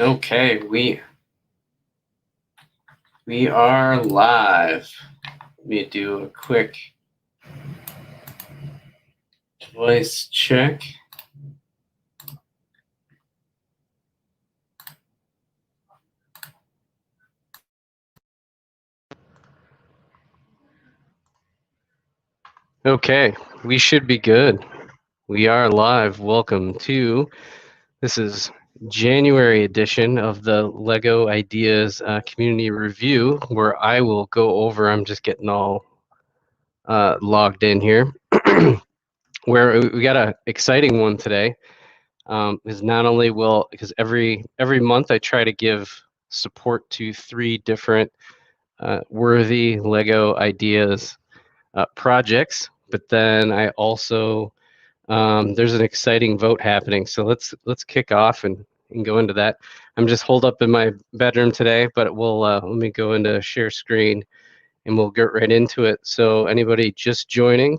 Okay, we are live. Let me do a quick voice check. Okay, we should be good. We are live. Welcome to this is January edition of the Lego Ideas Community Review, where I will go over. I'm just getting all logged in here. Where we got an exciting one today. Is not only will because every month I try to give support to 3 different worthy Lego Ideas projects, but then I also there's an exciting vote happening. So let's kick off and go into that. I'm just holed up in my bedroom today, but we'll let me go into share screen and we'll get right into it. So anybody just joining,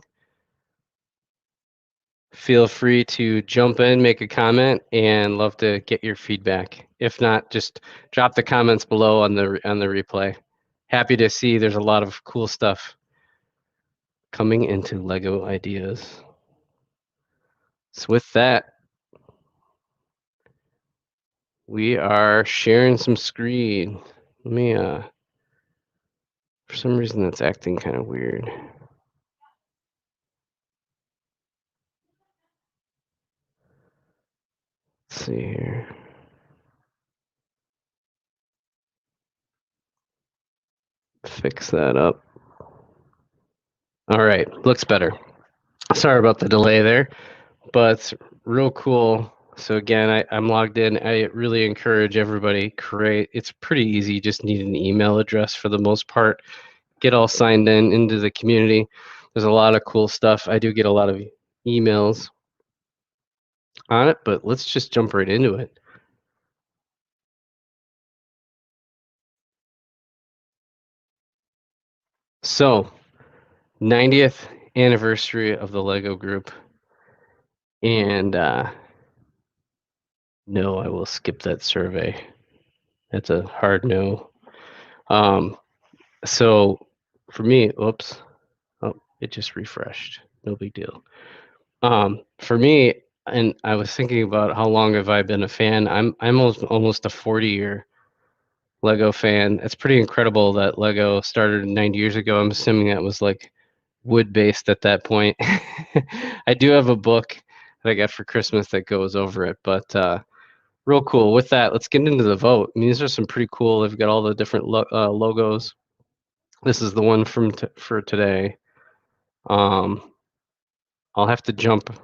feel free to jump in, make a comment, and love to get your feedback. If not, just drop the comments below on the replay. Happy to see there's a lot of cool stuff coming into Lego Ideas. So with that, we are sharing some screen. Let me for some reason that's acting kind of weird. Let's see here. Fix that up. All right, looks better. Sorry about the delay there, but real cool. So again, I'm logged in. I really encourage everybody create. It's pretty easy. You just need an email address for the most part. Get all signed in into the community. There's a lot of cool stuff. I do get a lot of emails on it, but let's just jump right into it. So, 90th anniversary of the Lego Group, and no, I will skip that survey. That's a hard no. So for me, oops, oh, it just refreshed. No big deal. For me, and I was thinking about how long have I been a fan. I'm almost a 40-year Lego fan. It's pretty incredible that Lego started 90 years ago. I'm assuming that was like wood-based at that point. I do have a book that I got for Christmas that goes over it, but real cool. With that, let's get into the vote. I mean, these are some pretty cool. They've got all the different logos. This is the one from for today. I'll have to jump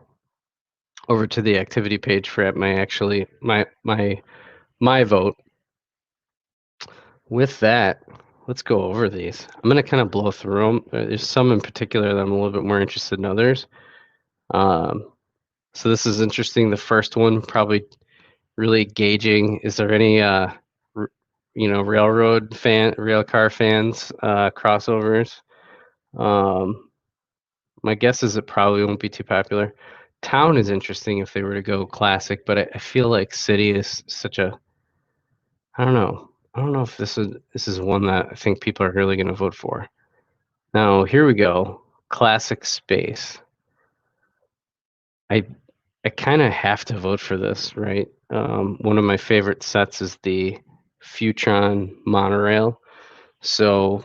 over to the activity page for my vote. With that, let's go over these. I'm gonna kind of blow through them. There's some in particular that I'm a little bit more interested in others. So this is interesting. The first one, probably really gauging. Is there any rail car fans crossovers? My guess is it probably won't be too popular. Town is interesting if they were to go classic, but I feel like city is such a, I don't know. I don't know if this is one that I think people are really going to vote for. Now here we go. Classic space. I kind of have to vote for this, right? One of my favorite sets is the Futron monorail. So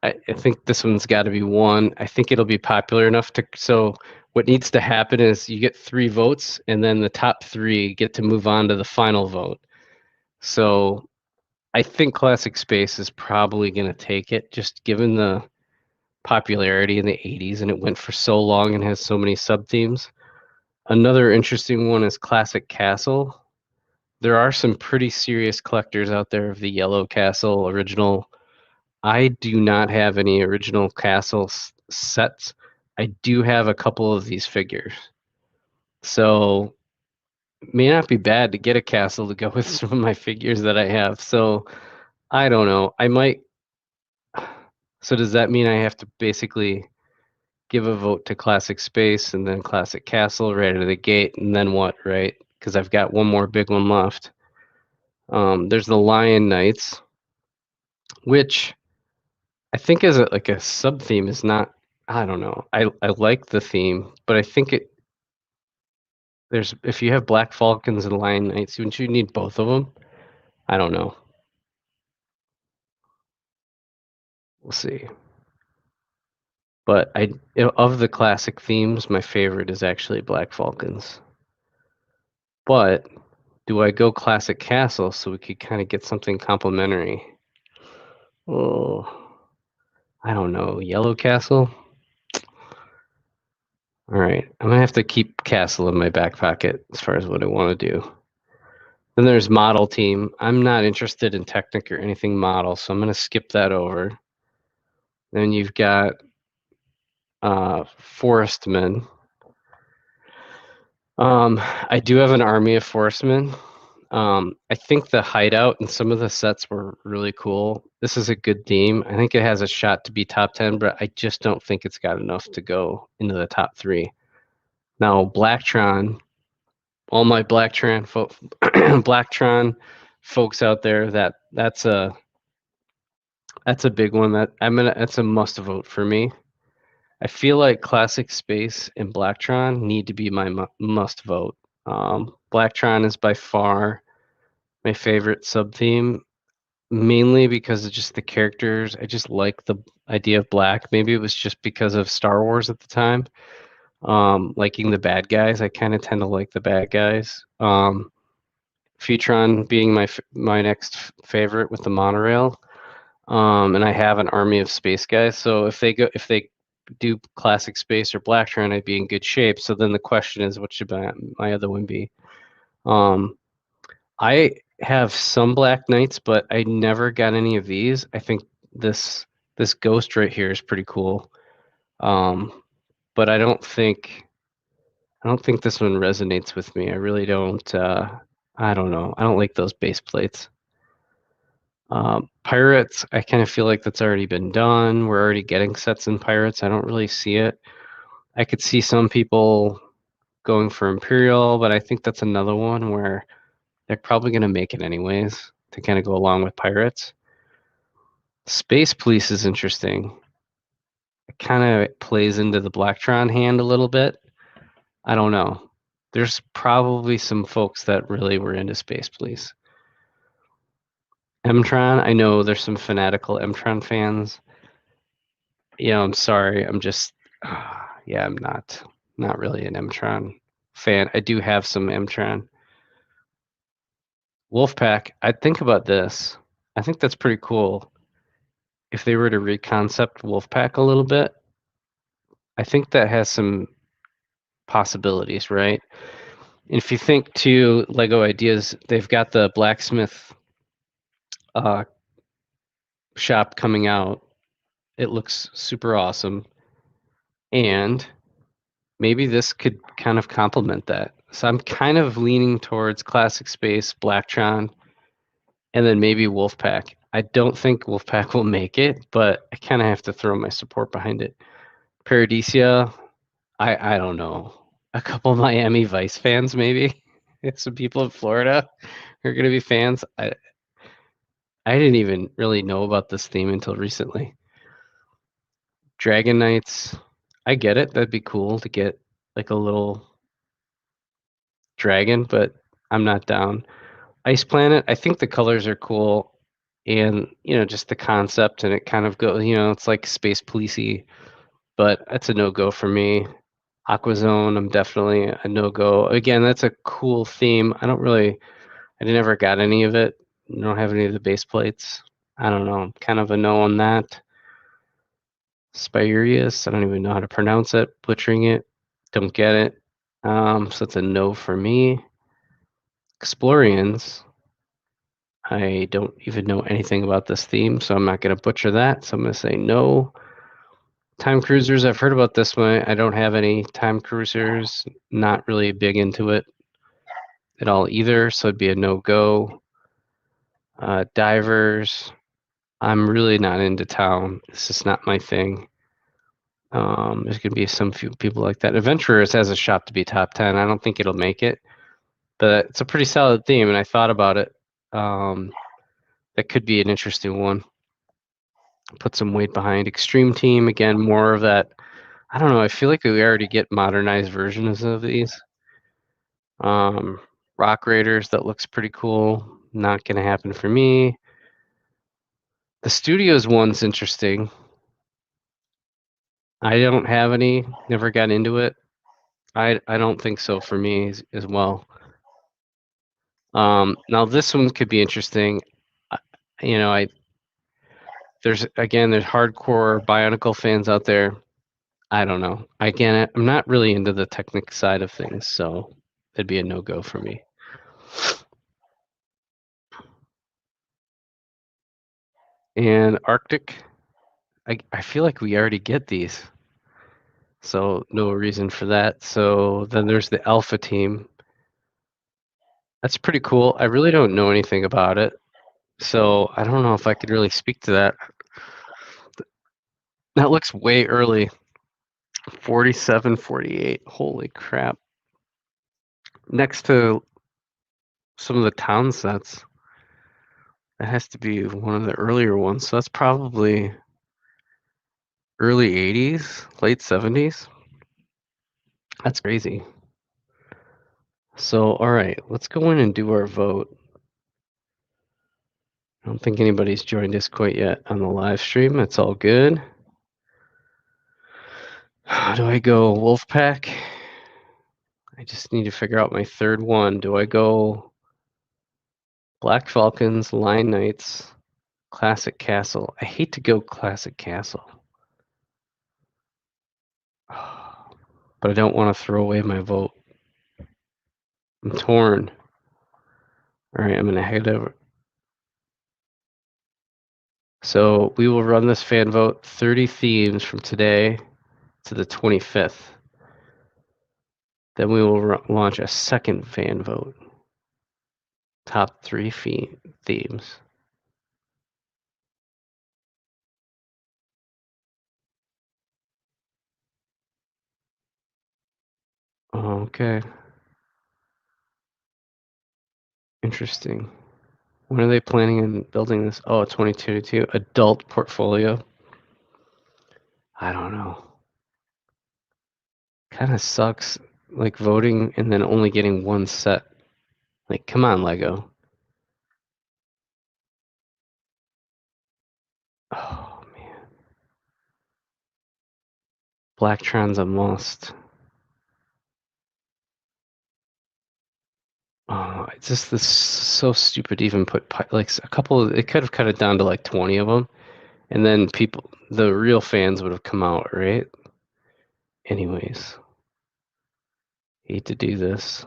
I think this one's got to be one. I think it'll be popular enough to. So what needs to happen is you get 3 votes, and then the top 3 get to move on to the final vote. So I think Classic Space is probably going to take it, just given the popularity in the 80s, and it went for so long and has so many sub-themes. Another interesting one is Classic Castle. There are some pretty serious collectors out there of the Yellow Castle original. I do not have any original castle sets. I do have a couple of these figures. So it may not be bad to get a castle to go with some of my figures that I have. So I don't know. I might. So does that mean I have to basically give a vote to Classic Space and then Classic Castle right out of the gate, and then what, right? Because I've got one more big one left. There's the Lion Knights, which I think as like a sub theme is not. I don't know. I like the theme, but I think there's if you have Black Falcons and Lion Knights, wouldn't you need both of them? I don't know. We'll see. But of the classic themes, my favorite is actually Black Falcons. But do I go classic castle so we could kind of get something complimentary? Oh, I don't know. Yellow castle? All right. I'm going to have to keep castle in my back pocket as far as what I want to do. Then there's model team. I'm not interested in Technic or anything model, so I'm going to skip that over. Then you've got Forestmen. I do have an army of Forestmen. I think the hideout and some of the sets were really cool. This is a good theme. I think it has a shot to be top 10, but I just don't think it's got enough to go into the top 3. Now, Blacktron, all my Blacktron folks out there, that's a big one that that's a must vote for me. I feel like Classic Space and Blacktron need to be my must vote. Blacktron is by far my favorite sub theme, mainly because of just the characters. I just like the idea of black. Maybe it was just because of Star Wars at the time. Liking the bad guys. I kind of tend to like the bad guys. Futron being my next favorite with the monorail. And I have an army of space guys. So if they do classic space or Blacktron, I'd be in good shape. So then the question is, what should my other one be? I have some Black Knights, but I never got any of these. I think this ghost right here is pretty cool. But I don't think this one resonates with me. I really don't. I don't know. I don't like those base plates. Pirates, I kind of feel like that's already been done. We're already getting sets in Pirates. I don't really see it. I could see some people going for Imperial, but I think that's another one where they're probably going to make it anyways to kind of go along with Pirates. Space Police is interesting. It kind of plays into the Blacktron hand a little bit. I don't know. There's probably some folks that really were into Space Police. Mtron, I know there's some fanatical Mtron fans. I'm sorry. I'm just, yeah, I'm not really an Mtron fan. I do have some Mtron. Wolfpack, I'd think about this. I think that's pretty cool. If they were to reconcept Wolfpack a little bit, I think that has some possibilities, right? And if you think to Lego Ideas, they've got the blacksmith shop coming out. It looks super awesome. And maybe this could kind of complement that. So I'm kind of leaning towards Classic Space, Blacktron, and then maybe Wolfpack. I don't think Wolfpack will make it, but I kind of have to throw my support behind it. Paradisia, I don't know. A couple of Miami Vice fans, maybe. Some people in Florida are going to be fans. I didn't even really know about this theme until recently. Dragon Knights, I get it. That'd be cool to get like a little dragon, but I'm not down. Ice Planet, I think the colors are cool, and just the concept, and it kind of goes, it's like space policey, but that's a no-go for me. Aqua Zone, I'm definitely a no-go. Again, that's a cool theme. I never got any of it. I don't have any of the base plates. I don't know. Kind of a no on that. Spirius, I don't even know how to pronounce it. Butchering it. Don't get it. So it's a no for me. Explorians, I don't even know anything about this theme, so I'm not going to butcher that. So I'm going to say no. Time Cruisers, I've heard about this one. I don't have any Time Cruisers. Not really big into it at all either, so it'd be a no-go. Divers, I'm really not into town. This is not my thing. There's going to be some few people like that. Adventurers has a shot to be top 10. I don't think it'll make it, but it's a pretty solid theme, and I thought about it. that could be an interesting one. Put some weight behind. Extreme Team, again, more of that. I don't know. I feel like we already get modernized versions of these. Rock Raiders, that looks pretty cool. Not going to happen for me. The Studios one's interesting. I don't have any. Never got into it. I don't think so for me as well. Now this one could be interesting. You know, there's hardcore Bionicle fans out there. I don't know. Again, I'm not really into the technic side of things, so it'd be a no-go for me. And Arctic, I feel like we already get these, so no reason for that. So then there's the Alpha Team. That's pretty cool. I really don't know anything about it, so I don't know if I could really speak to that. That looks way early. 47, 48. Holy crap. Next to some of the town sets, that has to be one of the earlier ones. So that's probably early 80s, late 70s. That's crazy. So, all right, let's go in and do our vote. I don't think anybody's joined us quite yet on the live stream. It's all good. How do I go Wolfpack? I just need to figure out my third one. Do I go Black Falcons, Lion Knights, Classic Castle? I hate to go Classic Castle, but I don't want to throw away my vote. I'm torn. All right, I'm going to head over. So we will run this fan vote 30 themes from today to the 25th. Then we will launch a second fan vote. Top 3 themes. Okay. Interesting. When are they planning on building this? Oh, 2022. Adult portfolio. I don't know. Kind of sucks, like voting and then only getting one set. Like, come on, Lego. Oh, man. Blacktron's a must. Oh, it's just this so stupid to even put like a couple. It could have cut it down to like 20 of them, and then the real fans would have come out, right? Anyways, hate to do this.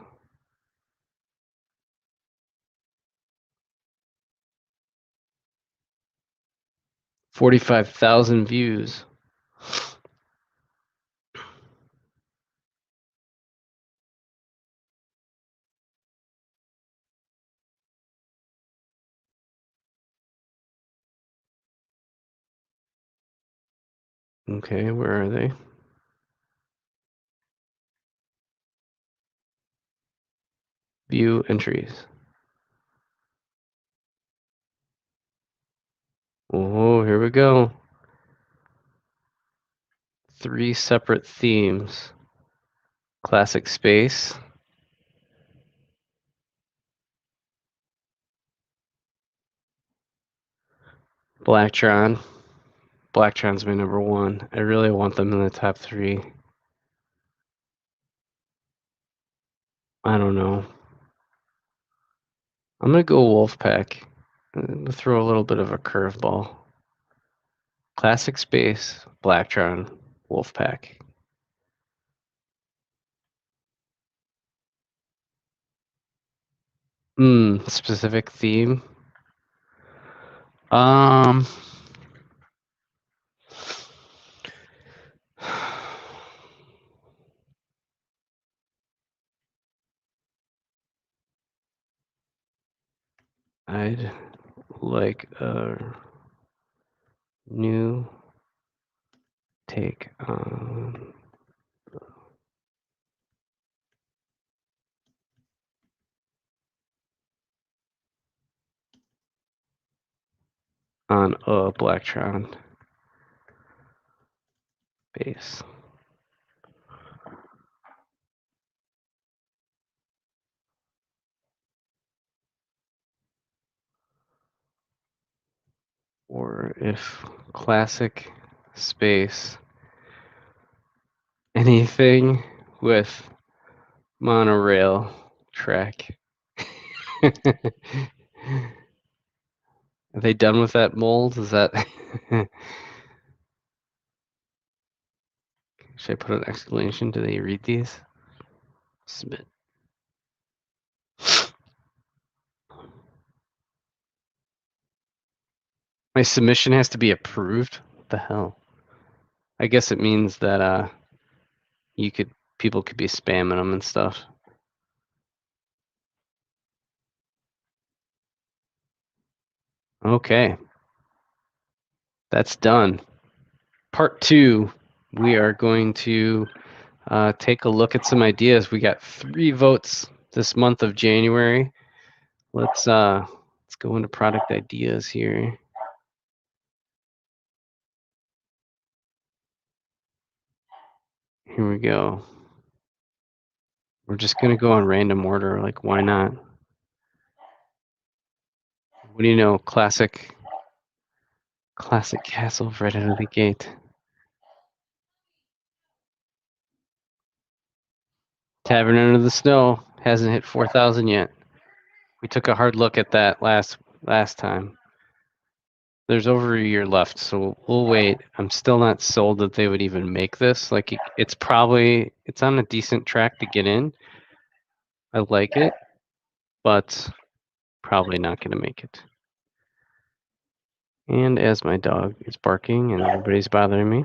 45,000 views. Okay, where are they? View entries. Oh, here we go. 3 separate themes. Classic space. Blacktron. Blacktron's my number 1. I really want them in the top 3. I don't know. I'm gonna go Wolfpack. I'm gonna throw a little bit of a curveball. Classic space, Blacktron, Wolfpack. Specific theme. Um, I'd like a new take on on a Blacktron base. Or if classic space, anything with monorail track. Are they done with that mold? Is that should I put an exclamation? Do they read these? Submit. My submission has to be approved? What the hell? I guess it means that people could be spamming them and stuff. Okay. That's done. Part 2, we are going to take a look at some ideas. We got 3 votes this month of January. Let's go into product ideas here. Here we go. We're just gonna go in random order, like why not? What do you know? Classic castle right out of the gate. Tavern Under the Snow hasn't hit 4,000 yet. We took a hard look at that last time. There's over a year left, so we'll wait. I'm still not sold that they would even make this. Like it's on a decent track to get in. I like it, but probably not going to make it. And as my dog is barking and everybody's bothering me.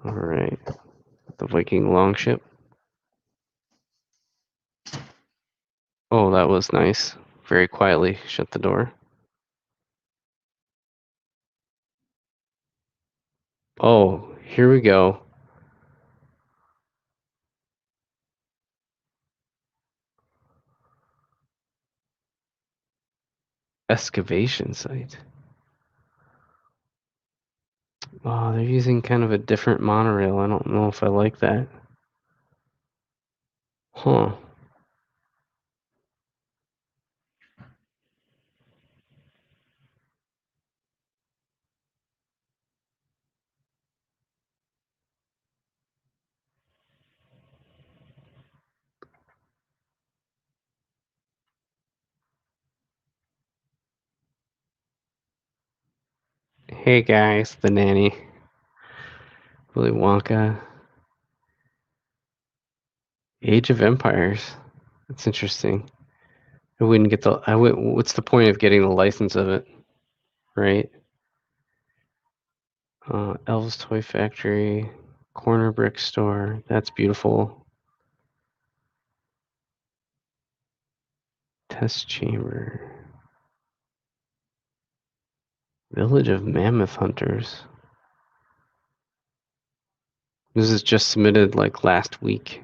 All right, the Viking Longship. Oh, that was nice. Very quietly shut the door. Oh, here we go. Excavation site. Oh, they're using kind of a different monorail. I don't know if I like that. Huh. Hey guys, the nanny. Willy Wonka. Age of Empires. That's interesting. I wouldn't get what's the point of getting the license of it, right? Elves Toy Factory, Corner Brick Store. That's beautiful. Test Chamber. Village of Mammoth Hunters. This is just submitted like last week.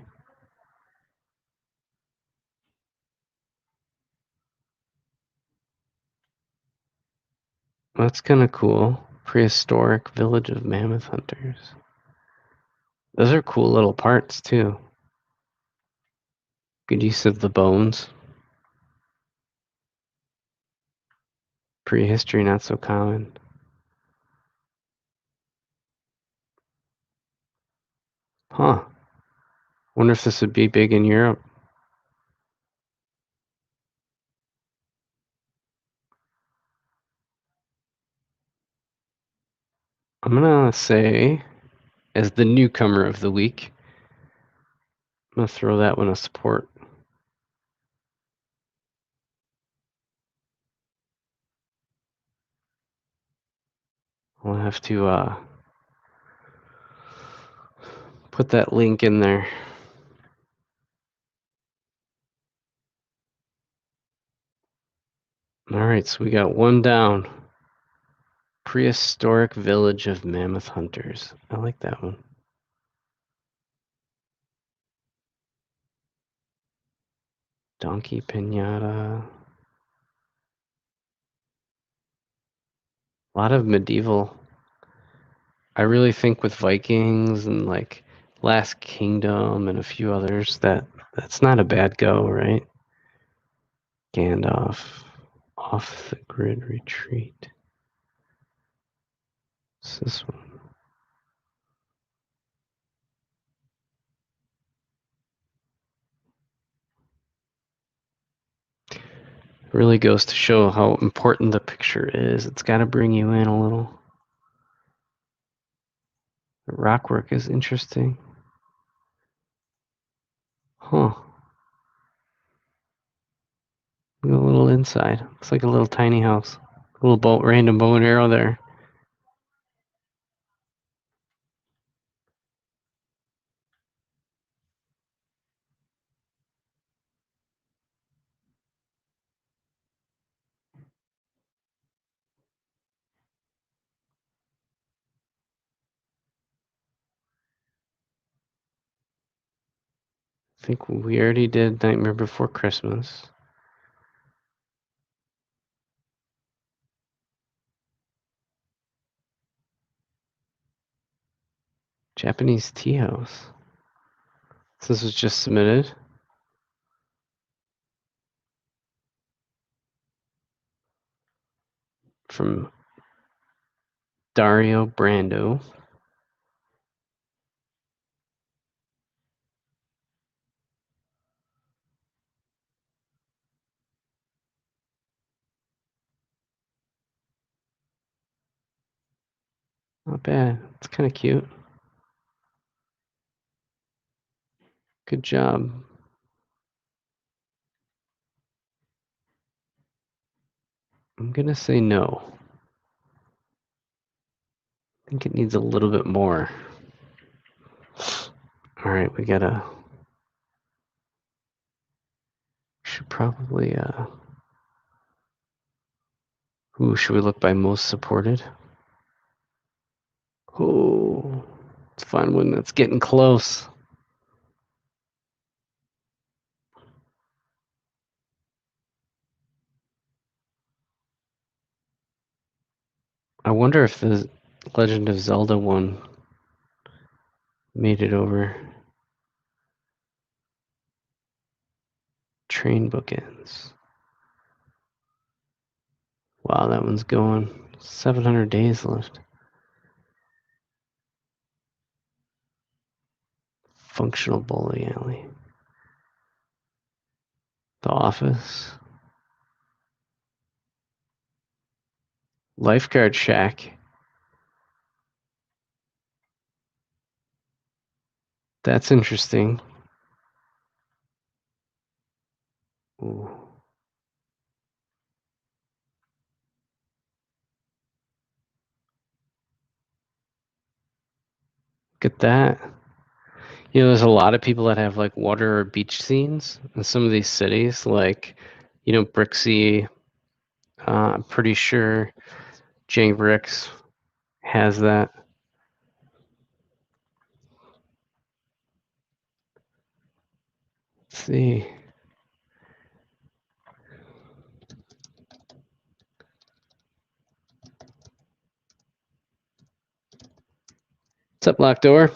That's kind of cool. Prehistoric Village of Mammoth Hunters. Those are cool little parts too. Good use of the bones. Prehistory, not so common. Huh. Wonder if this would be big in Europe. I'm gonna say, as the newcomer of the week, I'm gonna throw that one a support. I'll have to put that link in there. All right, so we got one down. Prehistoric village of mammoth hunters. I like that one. Donkey Pinata. A lot of medieval. I really think with Vikings and like Last Kingdom and a few others that's not a bad go, right? Gandalf. Off the grid retreat. What's this one? Really goes to show how important the picture is. It's got to bring you in a little. The rock work is interesting. Huh. A little inside. Looks like a little tiny house. A little boat, random bow and arrow there. I think we already did Nightmare Before Christmas. Japanese tea house. So this was just submitted. From Dario Brando. Not bad. It's kind of cute. Good job. I'm going to say no. I think it needs a little bit more. All right, we gotta. Should probably. Ooh, should we look by most supported? Oh, let's find one that's getting close. I wonder if the Legend of Zelda one made it over. Train bookends. Wow, that one's going. 700 days left. Functional bowling alley. The Office. Lifeguard Shack. That's interesting. Ooh. Look at that. You know, there's a lot of people that have like water or beach scenes in some of these cities, like, you know, Brixie. I'm pretty sure Jang Bricks has that. Let's see. What's up, Locked Door?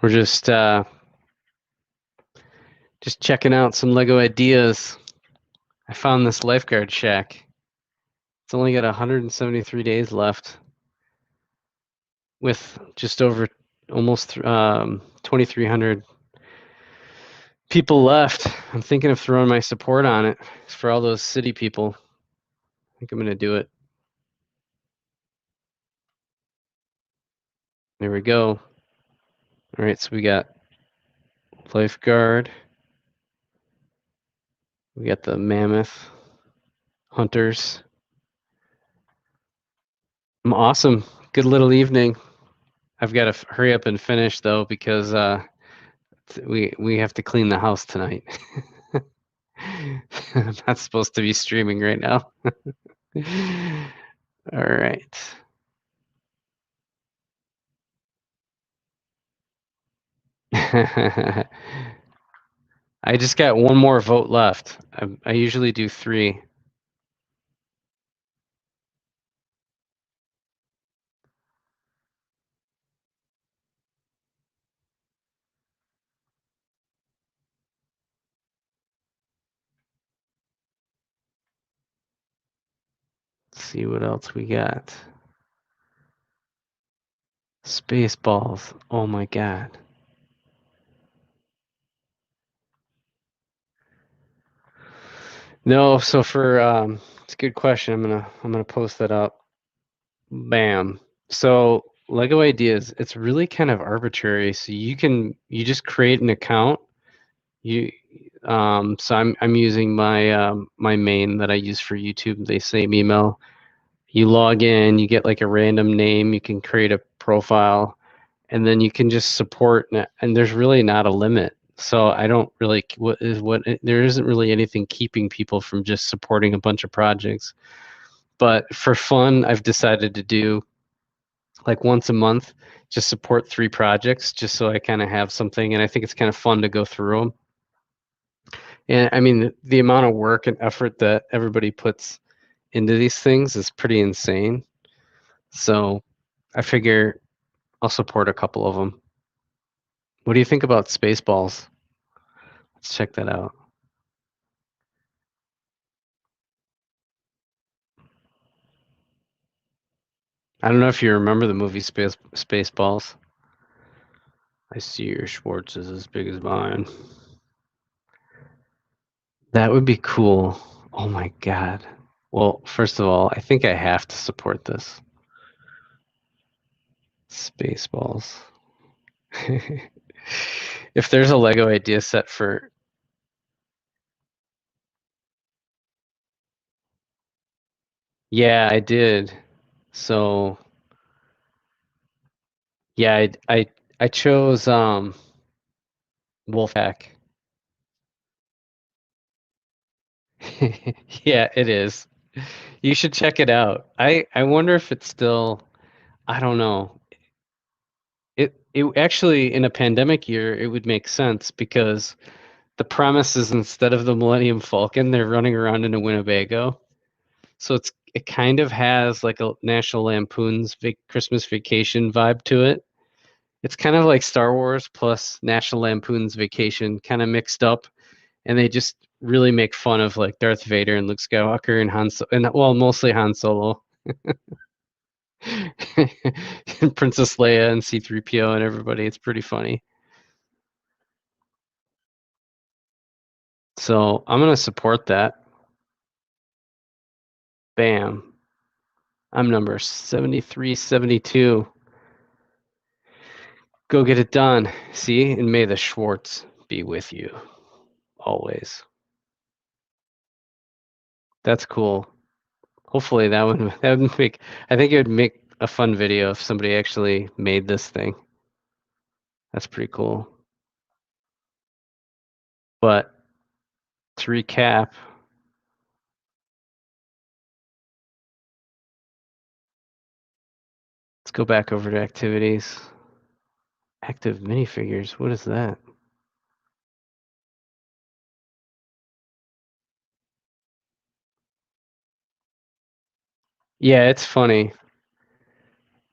We're just checking out some Lego ideas. I found this Lifeguard Shack. It's only got 173 days left, with just over almost 2,300 people left. I'm thinking of throwing my support on it for all those city people. I think I'm going to do it. There we go. All right, so we got Lifeguard. We got the Mammoth Hunters. Awesome. Good little evening. I've got to hurry up and finish, though, because We have to clean the house tonight. I'm not supposed to be streaming right now. All right. I just got one more vote left. I usually do 3. Let's see what else we got. Spaceballs. Oh my god. No, so for it's a good question. I'm gonna post that up. Bam. So Lego Ideas, it's really kind of arbitrary. So you just create an account. You so I'm using my main that I use for YouTube, the same email. You log in, you get like a random name, you can create a profile, and then you can just support and there's really not a limit. So I don't really there isn't really anything keeping people from just supporting a bunch of projects. But for fun, I've decided to do like once a month, just support 3 projects just so I kind of have something, and I think it's kind of fun to go through them. And I mean, the amount of work and effort that everybody puts into these things is pretty insane. So I figure I'll support a couple of them. What do you think about Spaceballs? Let's check that out. I don't know if you remember the movie Spaceballs. I see your Schwartz is as big as mine. That would be cool. Oh my god. Well, first of all, I think I have to support this. Spaceballs. If there's a Lego idea set for... Yeah, I did. So, yeah, I chose Wolfpack. Yeah, it is. You should check it out. I wonder if it's still, I don't know. It actually, in a pandemic year, it would make sense because the premise is instead of the Millennium Falcon, they're running around in a Winnebago. So it kind of has like a National Lampoon's Christmas Vacation vibe to it. It's kind of like Star Wars plus National Lampoon's Vacation kind of mixed up, and they just really make fun of like Darth Vader and Luke Skywalker and and well, mostly Han Solo. And Princess Leia and C-3PO and everybody. It's pretty funny. So I'm gonna support that. Bam. I'm number 7372. Go get it done. See? And may the Schwartz be with you always. That's cool. Hopefully that would make, I think it would make a fun video if somebody actually made this thing. That's pretty cool. But to recap, let's go back over to activities. Active minifigures, what is that? Yeah, it's funny.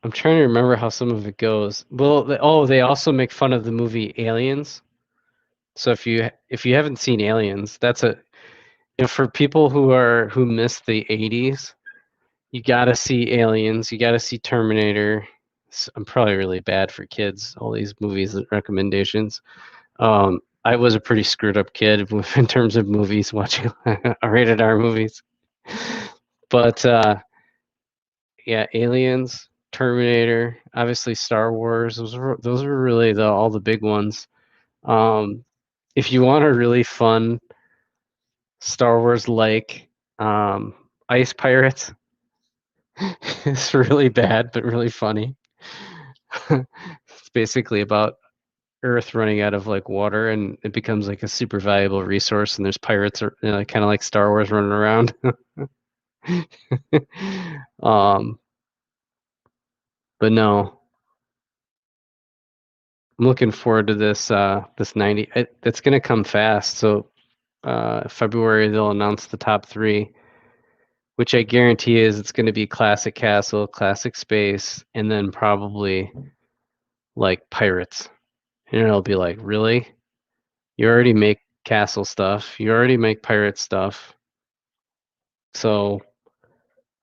I'm trying to remember how some of it goes. Well, they also make fun of the movie Aliens. So if you haven't seen Aliens, that's a, you know, for people who missed the 80s, you got to see Aliens, you got to see Terminator. I'm probably really bad for kids, all these movies and recommendations. I was a pretty screwed up kid in terms of movies, watching rated R movies. But yeah, Aliens, Terminator, obviously Star Wars. Those were really all the big ones. Um, if you want a really fun Star Wars like Ice Pirates, it's really bad but really funny. It's basically about Earth running out of like water, and it becomes like a super valuable resource. And there's pirates, or kind of like Star Wars running around. But no, I'm looking forward to this 90. It's gonna come fast. So February they'll announce the top 3, which I guarantee is it's gonna be Classic Castle, Classic Space, and then probably like Pirates. And it'll be like, really? You already make castle stuff. You already make pirate stuff. So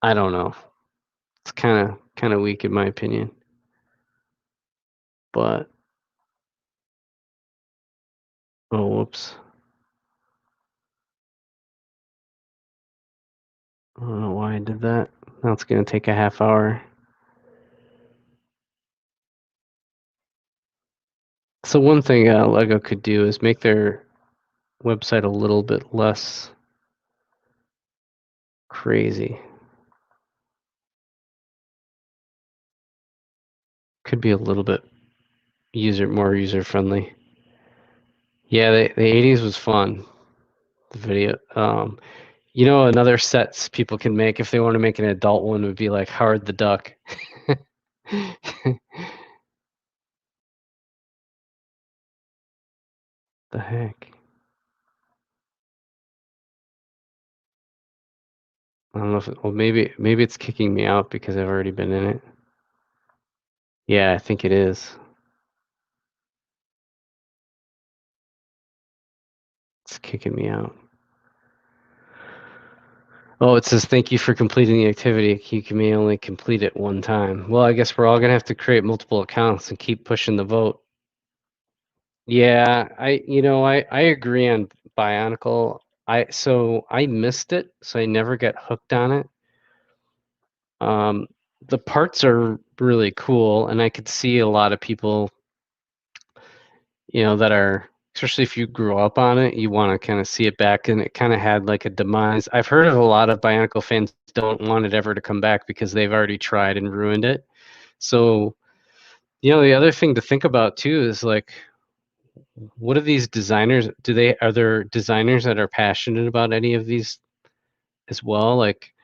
I don't know. It's kind of weak in my opinion. But oh, whoops. I don't know why I did that. Now it's gonna take a half hour. So one thing Lego could do is make their website a little bit less crazy. Could be a little bit more user friendly. Yeah, the 80s was fun. The video. Another sets people can make if they want to make an adult one would be like Howard the Duck. The heck? I don't know if well maybe it's kicking me out because I've already been in it. Yeah, I think it is. It's kicking me out. Oh, it says thank you for completing the activity. You may only complete it one time. Well, I guess we're all gonna have to create multiple accounts and keep pushing the vote. Yeah, I agree on Bionicle. I missed it, so I never got hooked on it. Um, the parts are really cool, and I could see a lot of people, that are, especially if you grew up on it, you want to kind of see it back, and it kind of had like a demise. I've heard of a lot of Bionicle fans don't want it ever to come back because they've already tried and ruined it. So, the other thing to think about too is like, what are these designers? Are there designers that are passionate about any of these as well? Like,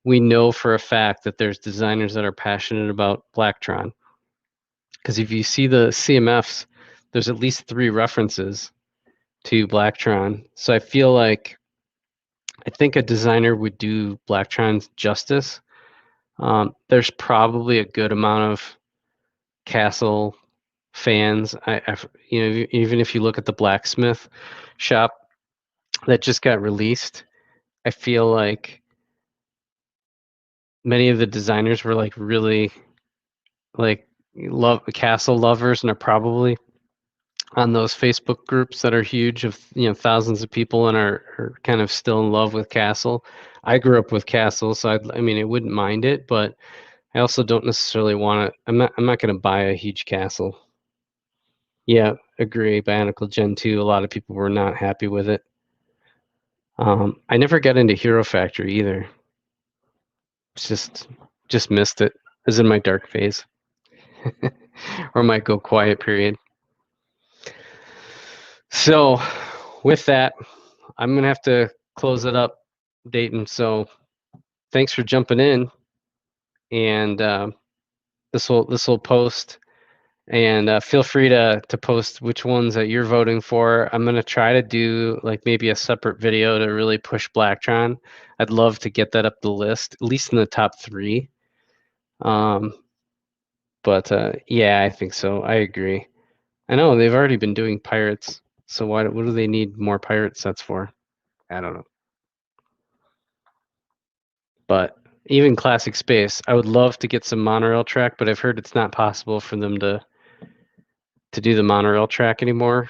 we know for a fact that there's designers that are passionate about Blacktron. Because if you see the CMFs, there's at least 3 references to Blacktron. So I think a designer would do Blacktron justice. There's probably a good amount of Castle fans. Even if you look at the blacksmith shop that just got released, I feel like many of the designers were like really like love Castle lovers and are probably on those Facebook groups that are huge of thousands of people and are kind of still in love with Castle. I grew up with Castle, so I mean I wouldn't mind it, but I also don't necessarily want to. I'm not going to buy a huge Castle. Yeah, agree. Bionicle Gen 2, a lot of people were not happy with it. I never got into Hero Factory either. It's just missed it. It was in my dark phase. Or my go quiet period. So with that, I'm gonna have to close it up, Dayton. So thanks for jumping in, and this will post, and feel free to post which ones that you're voting for. I'm gonna try to do like maybe a separate video to really push Blacktron. I'd love to get that up the list, at least in the top 3. But yeah, I think so. I agree. I know they've already been doing pirates, so what do they need more pirate sets for? I don't know. But even Classic Space, I would love to get some monorail track, but I've heard it's not possible for them to do the monorail track anymore.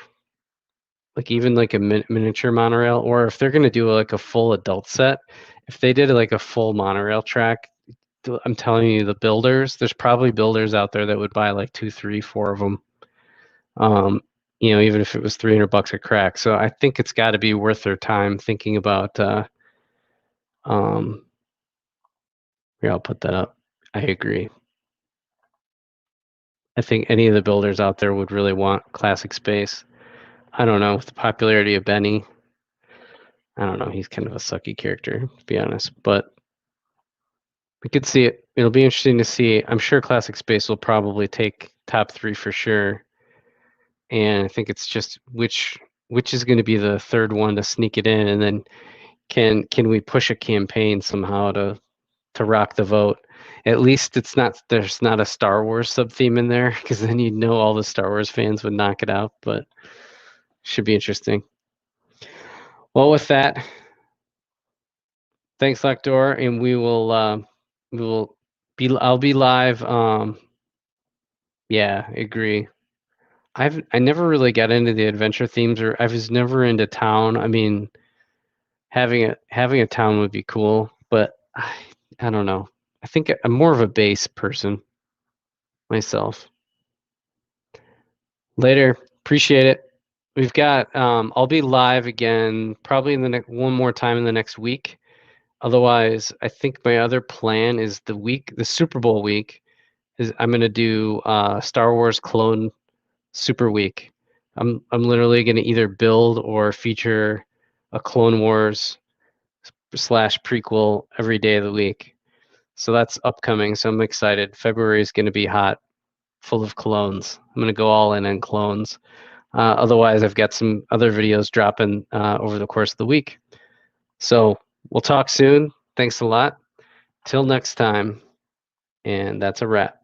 Like even like a miniature monorail, or if they're gonna do like a full adult set, if they did like a full monorail track, I'm telling you, the builders, there's probably builders out there that would buy like 2, 3, 4 of them. Even if it was $300 a crack. So I think it's got to be worth their time thinking about. Um, Here, I'll put that up. I agree. I think any of the builders out there would really want classic space. I don't know, with the popularity of Benny, I don't know, he's kind of a sucky character, to be honest, but we could see it. It'll be interesting to see. I'm sure classic space will probably take top 3 for sure, and I think it's just which is gonna be the third one to sneak it in, and then can we push a campaign somehow to rock the vote? At least there's not a Star Wars sub theme in there, because then you'd know all the Star Wars fans would knock it out, but should be interesting. Well, with that, thanks, Lector, and we will I'll be live. Yeah, agree. I never really got into the adventure themes, or I was never into town. I mean, having a town would be cool, but I don't know. I think I'm more of a base person myself. Later. Appreciate it. We've got I'll be live again probably in the next one more time in the next week. Otherwise, I think my other plan is the Super Bowl week is I'm gonna do Star Wars Clone Super Week. I'm literally gonna either build or feature a Clone Wars slash prequel every day of the week. So that's upcoming. So I'm excited. February is gonna be hot, full of clones. I'm gonna go all in on clones. Otherwise, I've got some other videos dropping over the course of the week. So we'll talk soon. Thanks a lot. Till next time. And that's a wrap.